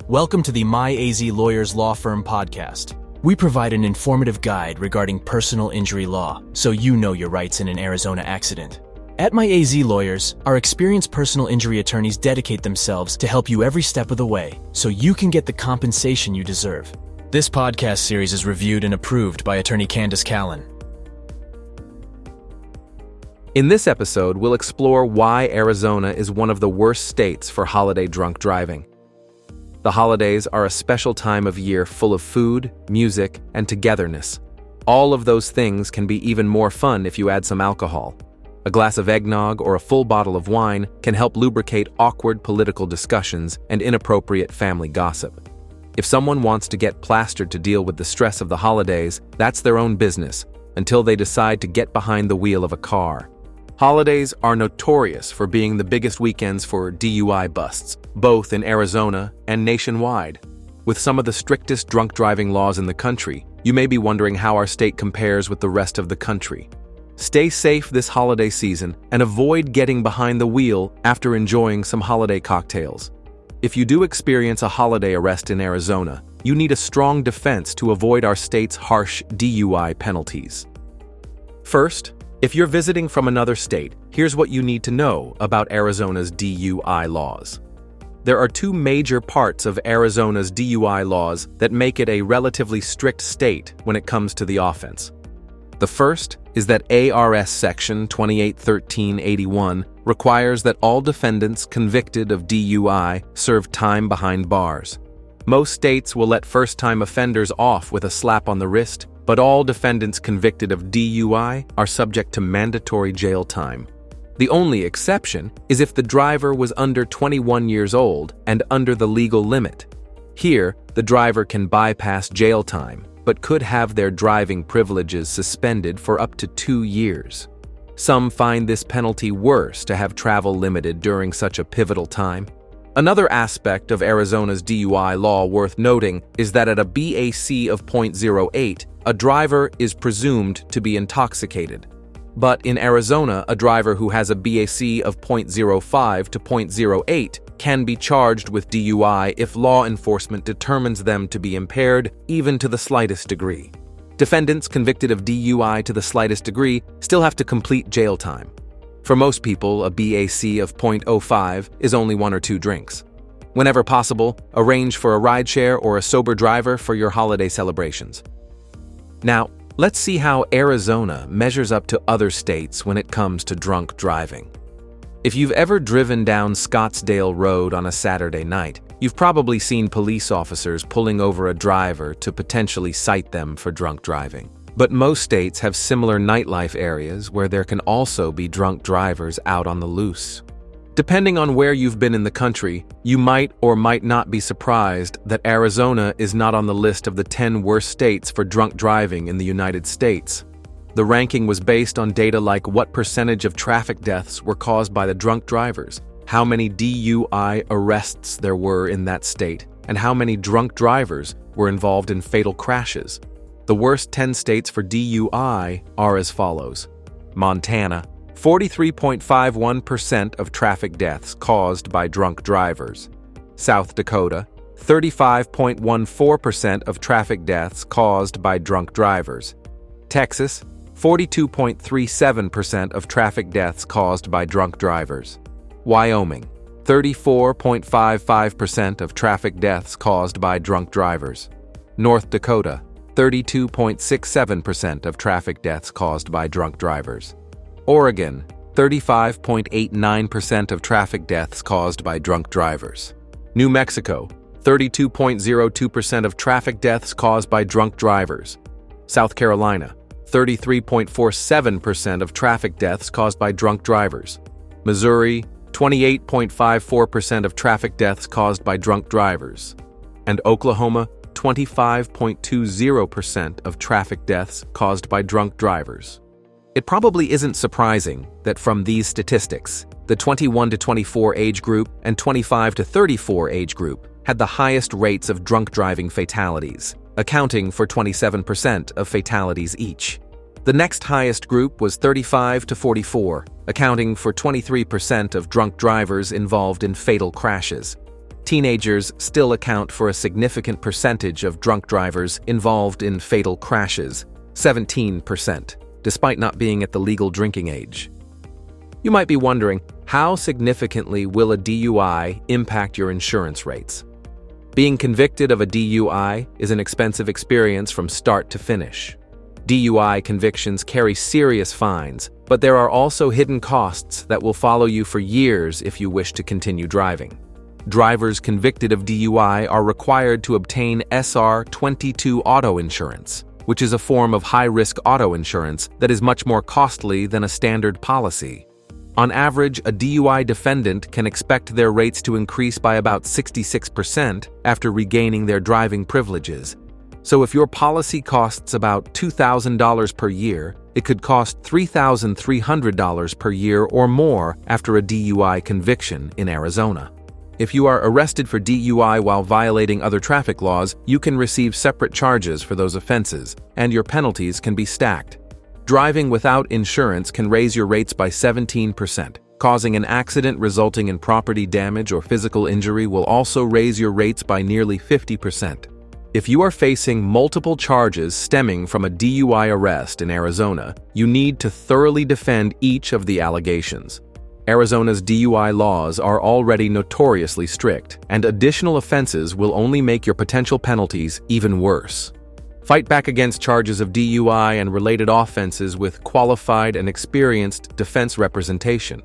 Welcome to the MyAZ Lawyers Law Firm podcast. We provide an informative guide regarding personal injury law, so you know your rights in an Arizona accident. At MyAZ Lawyers, our experienced personal injury attorneys dedicate themselves to help you every step of the way, so you can get the compensation you deserve. This podcast series is reviewed and approved by attorney Candace Callan. In this episode, we'll explore why Arizona is one of the worst states for holiday drunk driving. The holidays are a special time of year full of food, music, and togetherness. All of those things can be even more fun if you add some alcohol. A glass of eggnog or a full bottle of wine can help lubricate awkward political discussions and inappropriate family gossip. If someone wants to get plastered to deal with the stress of the holidays, that's their own business, until they decide to get behind the wheel of a car. Holidays are notorious for being the biggest weekends for DUI busts, both in Arizona and nationwide. With some of the strictest drunk driving laws in the country, you may be wondering how our state compares with the rest of the country. Stay safe this holiday season and avoid getting behind the wheel after enjoying some holiday cocktails. If you do experience a holiday arrest in Arizona, you need a strong defense to avoid our state's harsh DUI penalties. First, if you're visiting from another state, here's what you need to know about Arizona's DUI laws. There are two major parts of Arizona's DUI laws that make it a relatively strict state when it comes to the offense. The first is that ARS Section 281381 requires that all defendants convicted of DUI serve time behind bars. Most states will let first-time offenders off with a slap on the wrist, but all defendants convicted of DUI are subject to mandatory jail time. The only exception is if the driver was under 21 years old and under the legal limit. Here, the driver can bypass jail time, but could have their driving privileges suspended for up to 2 years. Some find this penalty worse to have travel limited during such a pivotal time. Another aspect of Arizona's DUI law worth noting is that at a BAC of .08, a driver is presumed to be intoxicated. But in Arizona, a driver who has a BAC of .05 to .08 can be charged with DUI if law enforcement determines them to be impaired, even to the slightest degree. Defendants convicted of DUI to the slightest degree still have to complete jail time. For most people, a BAC of .05 is only 1 or 2 drinks. Whenever possible, arrange for a rideshare or a sober driver for your holiday celebrations. Now, let's see how Arizona measures up to other states when it comes to drunk driving. If you've ever driven down Scottsdale Road on a Saturday night, you've probably seen police officers pulling over a driver to potentially cite them for drunk driving. But most states have similar nightlife areas where there can also be drunk drivers out on the loose. Depending on where you've been in the country, you might or might not be surprised that Arizona is not on the list of the 10 worst states for drunk driving in the United States. The ranking was based on data like what percentage of traffic deaths were caused by the drunk drivers, how many DUI arrests there were in that state, and how many drunk drivers were involved in fatal crashes. The worst 10 states for DUI are as follows. Montana, 43.51% of traffic deaths caused by drunk drivers. South Dakota, 35.14% of traffic deaths caused by drunk drivers. Texas, 42.37% of traffic deaths caused by drunk drivers. Wyoming, 34.55% of traffic deaths caused by drunk drivers. North Dakota, 32.67% of traffic deaths caused by drunk drivers. Oregon, 35.89% of traffic deaths caused by drunk drivers. New Mexico, 32.02% of traffic deaths caused by drunk drivers. South Carolina, 33.47% of traffic deaths caused by drunk drivers. Missouri, 28.54% of traffic deaths caused by drunk drivers. And Oklahoma, 25.20% of traffic deaths caused by drunk drivers. It probably isn't surprising that from these statistics, the 21 to 24 age group and 25 to 34 age group had the highest rates of drunk driving fatalities, accounting for 27% of fatalities each. The next highest group was 35 to 44, accounting for 23% of drunk drivers involved in fatal crashes. teenagers still account for a significant percentage of drunk drivers involved in fatal crashes, 17%, despite not being at the legal drinking age. You might be wondering, how significantly will a DUI impact your insurance rates? Being convicted of a DUI is an expensive experience from start to finish. DUI convictions carry serious fines, but there are also hidden costs that will follow you for years if you wish to continue driving. Drivers convicted of DUI are required to obtain SR22 auto insurance, which is a form of high-risk auto insurance that is much more costly than a standard policy. On average, a DUI defendant can expect their rates to increase by about 66% after regaining their driving privileges. So if your policy costs about $2,000 per year, it could cost $3,300 per year or more after a DUI conviction in Arizona. If you are arrested for DUI while violating other traffic laws, you can receive separate charges for those offenses, and your penalties can be stacked. Driving without insurance can raise your rates by 17%. Causing an accident resulting in property damage or physical injury will also raise your rates by nearly 50%. If you are facing multiple charges stemming from a DUI arrest in Arizona, you need to thoroughly defend each of the allegations. Arizona's DUI laws are already notoriously strict, and additional offenses will only make your potential penalties even worse. Fight back against charges of DUI and related offenses with qualified and experienced defense representation.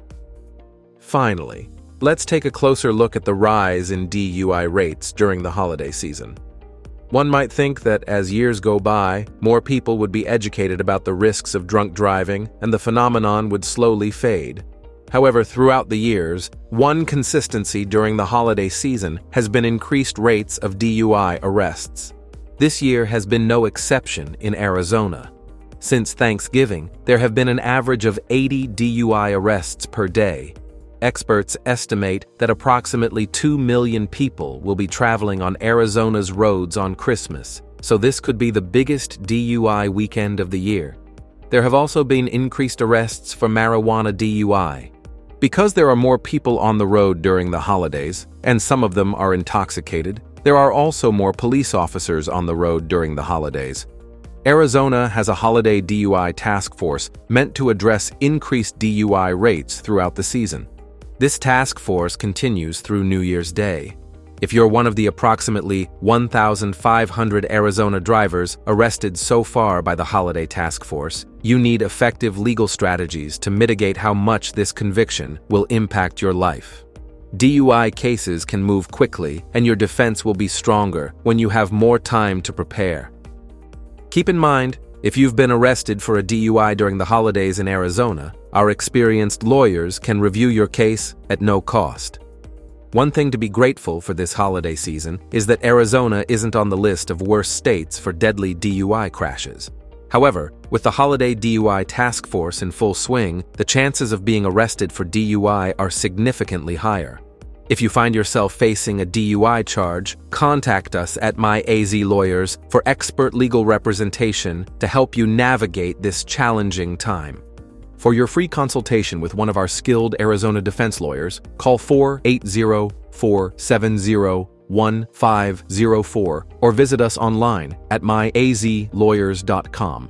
Finally, let's take a closer look at the rise in DUI rates during the holiday season. One might think that as years go by, more people would be educated about the risks of drunk driving and the phenomenon would slowly fade. However, throughout the years, one consistency during the holiday season has been increased rates of DUI arrests. This year has been no exception in Arizona. Since Thanksgiving, there have been an average of 80 DUI arrests per day. Experts estimate that approximately 2 million people will be traveling on Arizona's roads on Christmas, so this could be the biggest DUI weekend of the year. There have also been increased arrests for marijuana DUI. Because there are more people on the road during the holidays, and some of them are intoxicated, there are also more police officers on the road during the holidays. Arizona has a holiday DUI task force meant to address increased DUI rates throughout the season. This task force continues through New Year's Day. If you're one of the approximately 1,500 Arizona drivers arrested so far by the holiday task force, you need effective legal strategies to mitigate how much this conviction will impact your life. DUI cases can move quickly, and your defense will be stronger when you have more time to prepare. Keep in mind, if you've been arrested for a DUI during the holidays in Arizona, our experienced lawyers can review your case at no cost. One thing to be grateful for this holiday season is that Arizona isn't on the list of worst states for deadly DUI crashes. However, with the holiday DUI task force in full swing, the chances of being arrested for DUI are significantly higher. If you find yourself facing a DUI charge, contact us at My AZ Lawyers for expert legal representation to help you navigate this challenging time. For your free consultation with one of our skilled Arizona defense lawyers, call 480-470-1504 or visit us online at myazlawyers.com.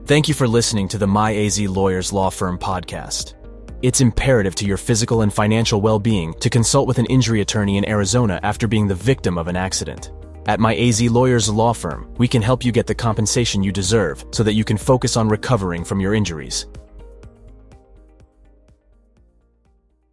Thank you for listening to the My AZ Lawyers Law Firm podcast. It's imperative to your physical and financial well-being to consult with an injury attorney in Arizona after being the victim of an accident. At My AZ Lawyers Law Firm, we can help you get the compensation you deserve so that you can focus on recovering from your injuries.